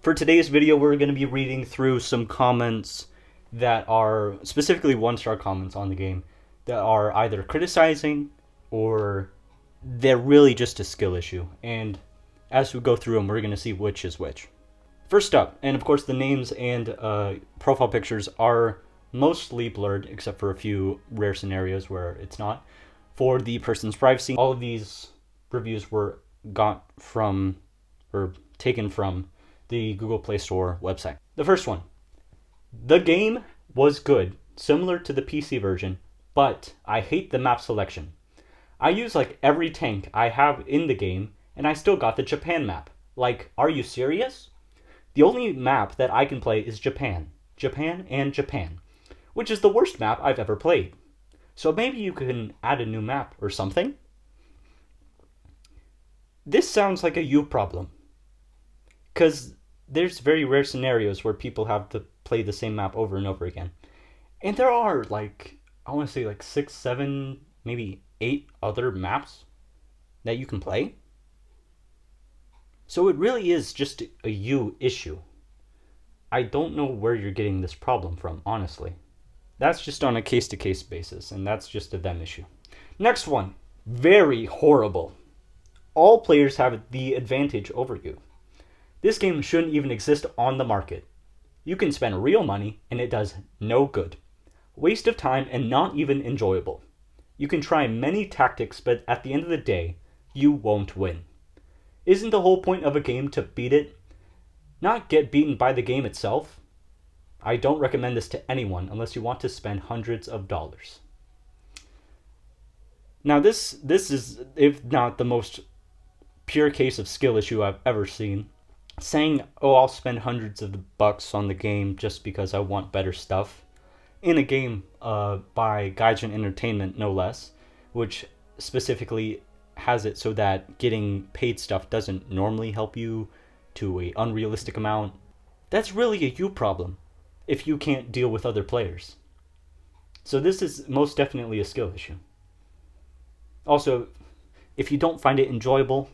For today's video, we're going to be reading through some comments that are specifically one-star comments on the game that are either criticizing or they're really just a skill issue. And as we go through them, we're going to see which is which. First up, and of course the names and profile pictures are mostly blurred except for a few rare scenarios where it's not, for the person's privacy. All of these reviews were taken from the Google Play Store website. The first one. The game was good, similar to the PC version, but I hate the map selection. I use like every tank I have in the game, and I still got the Japan map. Like, are you serious? The only map that I can play is Japan. Japan and Japan, which is the worst map I've ever played. So maybe you can add a new map or something? This sounds like a you problem. Because there's very rare scenarios where people have to play the same map over and over again. And there are like, I want to say like 6, 7, maybe 8 other maps that you can play. So it really is just a you issue. I don't know where you're getting this problem from, honestly. That's just on a case-to-case basis, and that's just a them issue. Next one. Very horrible. All players have the advantage over you. This game shouldn't even exist on the market. You can spend real money and it does no good. Waste of time and not even enjoyable. You can try many tactics, but at the end of the day, you won't win. Isn't the whole point of a game to beat it? Not get beaten by the game itself? I don't recommend this to anyone unless you want to spend hundreds of dollars. Now this is, if not the most pure case of skill issue I've ever seen. Saying, oh, I'll spend hundreds of bucks on the game just because I want better stuff. In a game by Gaijin Entertainment, no less, which specifically has it so that getting paid stuff doesn't normally help you to an unrealistic amount. That's really a you problem if you can't deal with other players. So this is most definitely a skill issue. Also, if you don't find it enjoyable,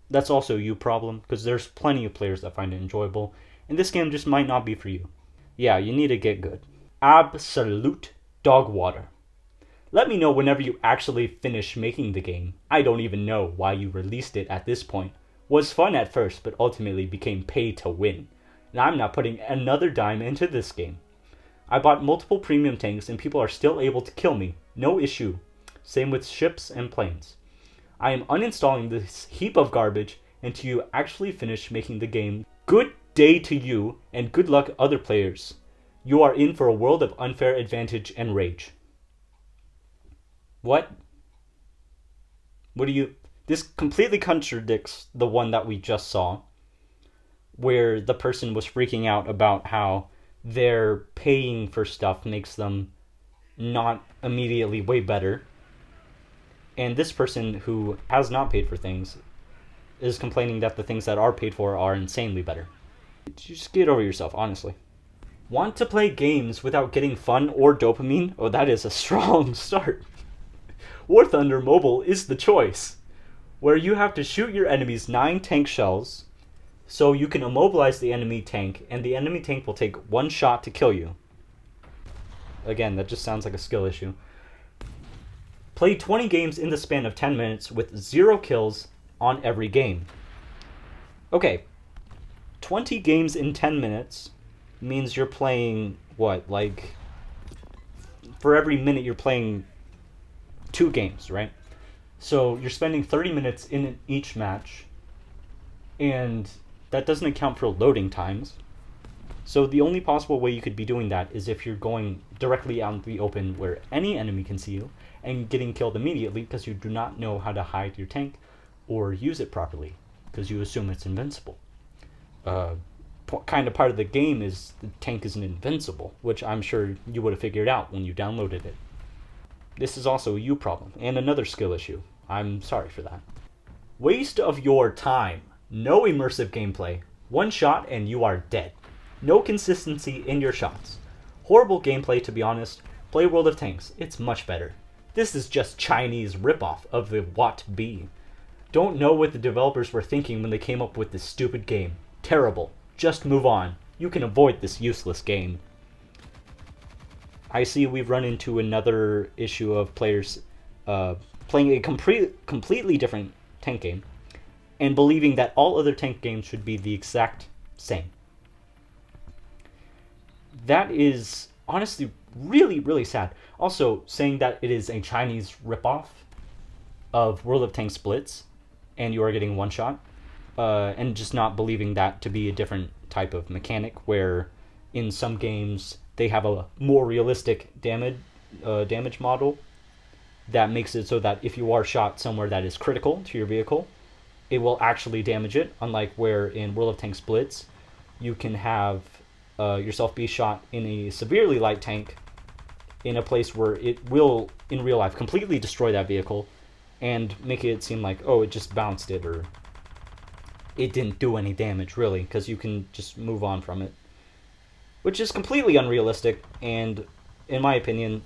that's also a you problem, because there's plenty of players that find it enjoyable, and this game just might not be for you. Yeah, you need to get good. Absolute dog water. Let me know whenever you actually finish making the game. I don't even know why you released it at this point. Was fun at first, but ultimately became pay to win. And I'm not putting another dime into this game. I bought multiple premium tanks and people are still able to kill me. No issue. Same with ships and planes. I am uninstalling this heap of garbage until you actually finish making the game. Good day to you, and good luck other players. You are in for a world of unfair advantage and rage. What? This completely contradicts the one that we just saw, where the person was freaking out about how their paying for stuff makes them not immediately way better. And this person who has not paid for things is complaining that the things that are paid for are insanely better. Just get over yourself, honestly. Want to play games without getting fun or dopamine? Oh, that is a strong start. War Thunder Mobile is the choice, where you have to shoot your enemy's 9 tank shells so you can immobilize the enemy tank, and the enemy tank will take 1 shot to kill you. Again, that just sounds like a skill issue. Play 20 games in the span of 10 minutes with 0 kills on every game. Okay, 20 games in 10 minutes means you're playing, what, like, for every minute you're playing 2 games, right? So you're spending 30 minutes in each match, and that doesn't account for loading times. So the only possible way you could be doing that is if you're going directly out in the open where any enemy can see you and getting killed immediately because you do not know how to hide your tank or use it properly because you assume it's invincible. Kind of part of the game is the tank isn't invincible, which I'm sure you would have figured out when you downloaded it. This is also a you problem and another skill issue. I'm sorry for that. Waste of your time. No immersive gameplay. 1 shot and you are dead. No consistency in your shots. Horrible gameplay, to be honest. Play World of Tanks. It's much better. This is just Chinese ripoff of the What Be. Don't know what the developers were thinking when they came up with this stupid game. Terrible. Just move on. You can avoid this useless game. I see we've run into another issue of players playing a completely different tank game and believing that all other tank games should be the exact same. That is honestly really, really sad. Also, saying that it is a Chinese ripoff of World of Tanks Blitz and you are getting one shot, and just not believing that to be a different type of mechanic where in some games they have a more realistic damage model that makes it so that if you are shot somewhere that is critical to your vehicle, it will actually damage it, unlike where in World of Tanks Blitz you can have yourself be shot in a severely light tank in a place where it will, in real life, completely destroy that vehicle and make it seem like, oh, it just bounced it, or it didn't do any damage, really, because you can just move on from it. Which is completely unrealistic, and, in my opinion,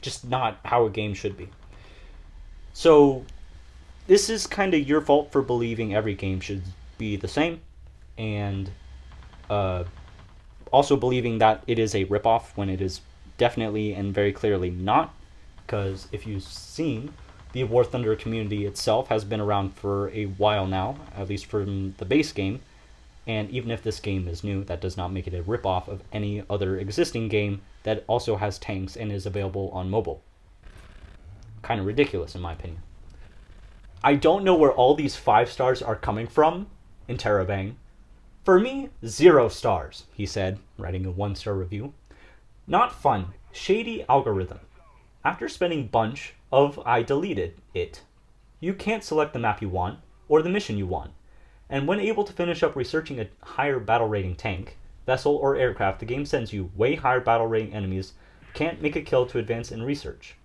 just not how a game should be. So, this is kind of your fault for believing every game should be the same, and also believing that it is a ripoff when it is definitely and very clearly not, because if you've seen, the War Thunder community itself has been around for a while now, at least from the base game, and even if this game is new, that does not make it a ripoff of any other existing game that also has tanks and is available on mobile. Kind of ridiculous, in my opinion. I don't know where all these 5 stars are coming from in Terabang. For me, 0 stars, he said, writing a 1-star review. Not fun. Shady algorithm. After spending bunch of I deleted it. You can't select the map you want, or the mission you want. And when able to finish up researching a higher battle rating tank, vessel, or aircraft, the game sends you way higher battle rating enemies, can't make a kill to advance in research.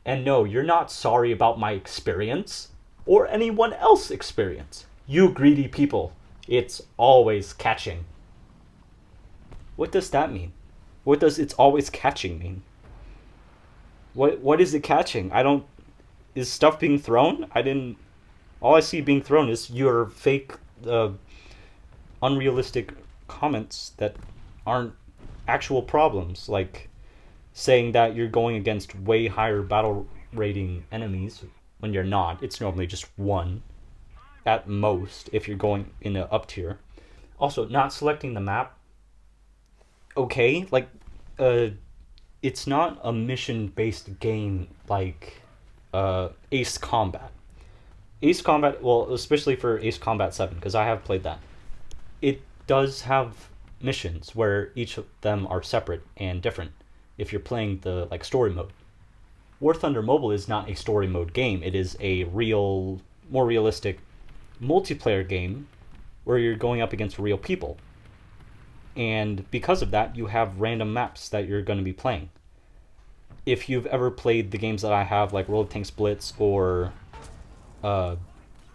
And no, you're not sorry about my experience, or anyone else's experience. You greedy people. It's always catching. What does that mean? What does it's always catching mean? What is it catching? Is stuff being thrown? All I see being thrown is your fake, unrealistic comments that aren't actual problems, like saying that you're going against way higher battle rating enemies when you're not. It's normally just 1 at most if you're going in an up tier. Also, not selecting the map. Okay, like, it's not a mission-based game like Ace Combat. Ace Combat, well, especially for Ace Combat 7, because I have played that. It does have missions where each of them are separate and different if you're playing the story mode. War Thunder Mobile is not a story mode game. It is a more realistic multiplayer game where you're going up against real people. And because of that, you have random maps that you're going to be playing. If you've ever played the games that I have, like World of Tanks Blitz or War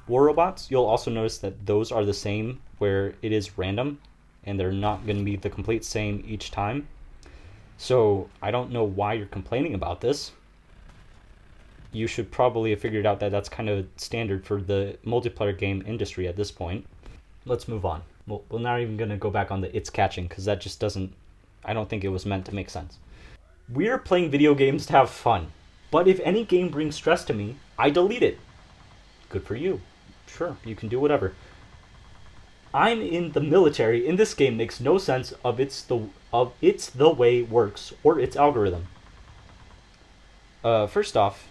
Robots, you'll also notice that those are the same, where it is random, and they're not going to be the complete same each time. So I don't know why you're complaining about this. You should probably have figured out that that's kind of standard for the multiplayer game industry at this point. Let's move on. We're not even going to go back on the it's catching, because that just doesn't... I don't think it was meant to make sense. We're playing video games to have fun. But if any game brings stress to me, I delete it. Good for you. Sure, you can do whatever. I'm in the military, and this game makes no sense of it's the way it works, or its algorithm. First off,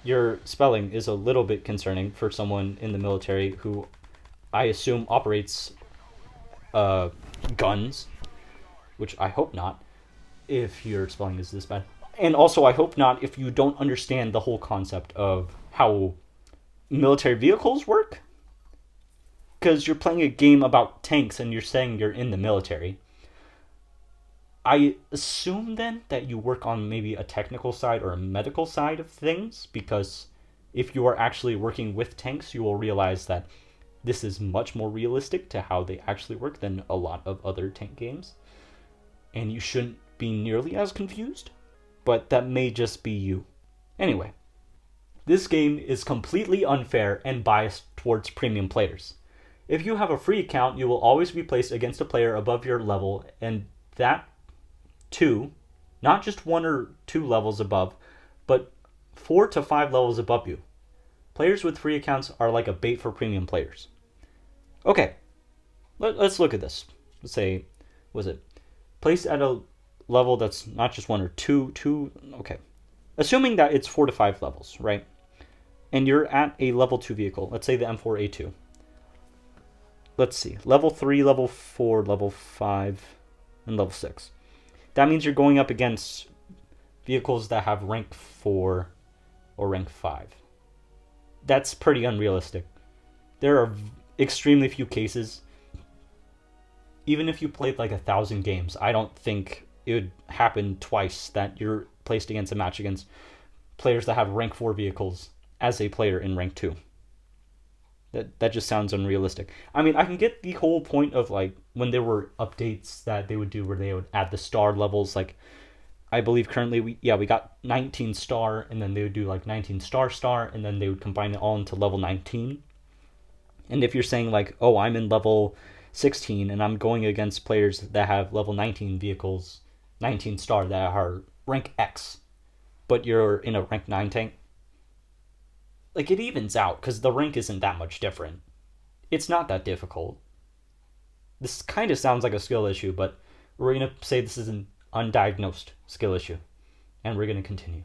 your spelling is a little bit concerning for someone in the military who I assume operates guns, which I hope not, if your spelling is this bad. And also, I hope not if you don't understand the whole concept of how military vehicles work. Because you're playing a game about tanks and you're saying you're in the military. I assume then that you work on maybe a technical side or a medical side of things, because if you are actually working with tanks, you will realize that this is much more realistic to how they actually work than a lot of other tank games. And you shouldn't be nearly as confused, but that may just be you. Anyway, this game is completely unfair and biased towards premium players. If you have a free account, you will always be placed against a player above your level, and that too, not just 1 or 2 levels above, but 4 to 5 levels above you. Players with free accounts are like a bait for premium players. Okay, let's look at this. Let's say, was it placed at a level that's not just 1 or 2? Okay, assuming that it's 4 to 5 levels, right? And you're at a level 2 vehicle. Let's say the M4A2. Let's see, level 3, level 4, level 5, and level 6. That means you're going up against vehicles that have rank 4 or rank 5. That's pretty unrealistic. There are extremely few cases. Even if you played like 1,000 games, I don't think it would happen twice that you're placed against a match against players that have rank 4 vehicles as a player in rank 2. That just sounds unrealistic. I mean, I can get the whole point of like when there were updates that they would do where they would add the star levels. Like I believe currently we got 19 star, and then they would do like 19 star, and then they would combine it all into level 19. And if you're saying like, oh, I'm in level 16 and I'm going against players that have level 19 vehicles, 19 star that are rank X, but you're in a rank 9 tank, like it evens out because the rank isn't that much different. It's not that difficult. This kind of sounds like a skill issue, but we're going to say this is an undiagnosed skill issue. And we're going to continue.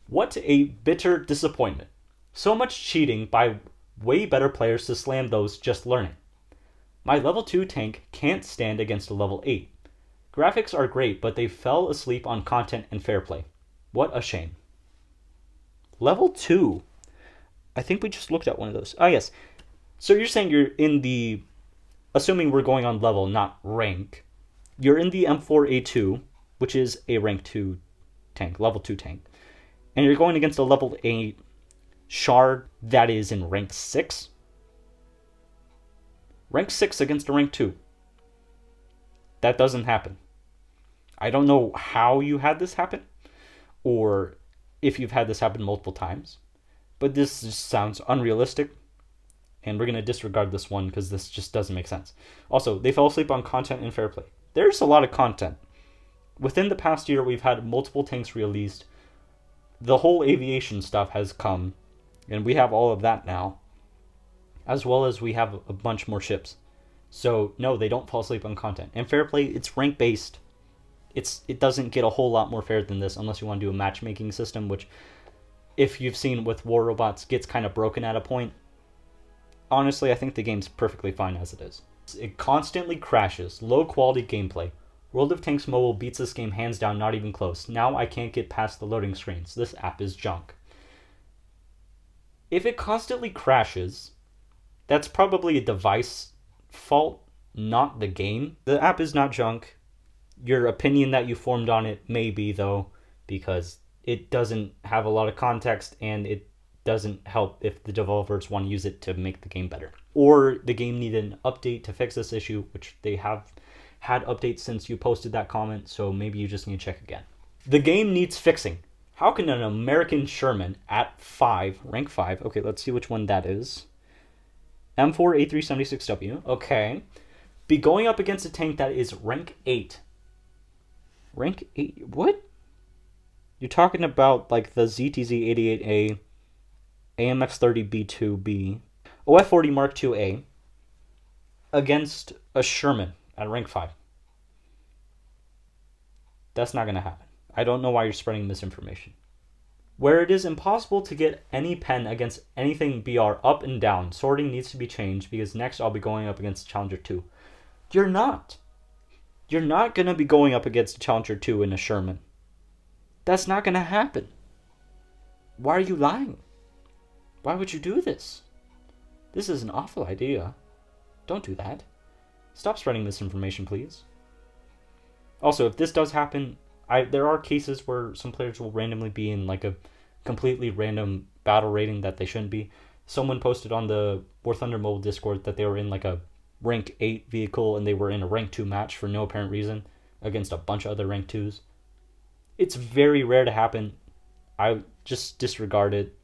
What a bitter disappointment. So much cheating by way better players to slam those just learning. My level 2 tank can't stand against a level 8. Graphics are great, but they fell asleep on content and fair play. What a shame. Level 2. I think we just looked at one of those. Oh, yes. So you're saying you're in the... Assuming we're going on level, not rank. You're in the M4A2, which is a rank 2 tank, level 2 tank. And you're going against a level 8 shard that is in rank 6. Rank 6 against a rank 2. That doesn't happen. I don't know how you had this happen, or if you've had this happen multiple times. But this just sounds unrealistic, and we're going to disregard this one because this just doesn't make sense. Also, they fell asleep on content and fair play. There's a lot of content. Within the past year, we've had multiple tanks released. The whole aviation stuff has come, and we have all of that now, as well as we have a bunch more ships. So, no, they don't fall asleep on content. And fair play, it's rank-based. It doesn't get a whole lot more fair than this unless you want to do a matchmaking system, which... if you've seen with War Robots, gets kind of broken at a point. Honestly, I think the game's perfectly fine as it is. It constantly crashes. Low quality gameplay. World of Tanks Mobile beats this game hands down, not even close. Now I can't get past the loading screens. This app is junk. If it constantly crashes, that's probably a device fault, not the game. The app is not junk. Your opinion that you formed on it may be, though, because... it doesn't have a lot of context, and it doesn't help if the developers want to use it to make the game better. Or the game needed an update to fix this issue, which they have had updates since you posted that comment, so maybe you just need to check again. The game needs fixing. How can an American Sherman at 5, rank 5, okay, let's see which one that is. M4A376W, okay, be going up against a tank that is rank 8. Rank 8, what? You're talking about like the ZTZ-88A, AMX-30B2B, OF-40 Mark II-A against a Sherman at rank 5. That's not going to happen. I don't know why you're spreading misinformation. Where it is impossible to get any pen against anything BR up and down, sorting needs to be changed because next I'll be going up against Challenger 2. You're not. You're not going to be going up against a Challenger 2 in a Sherman. That's not going to happen. Why are you lying? Why would you do this? This is an awful idea. Don't do that. Stop spreading misinformation, please. Also, if this does happen, there are cases where some players will randomly be in like a completely random battle rating that they shouldn't be. Someone posted on the War Thunder Mobile Discord that they were in like a rank 8 vehicle and they were in a rank 2 match for no apparent reason against a bunch of other rank 2s. It's very rare to happen. I just disregard it.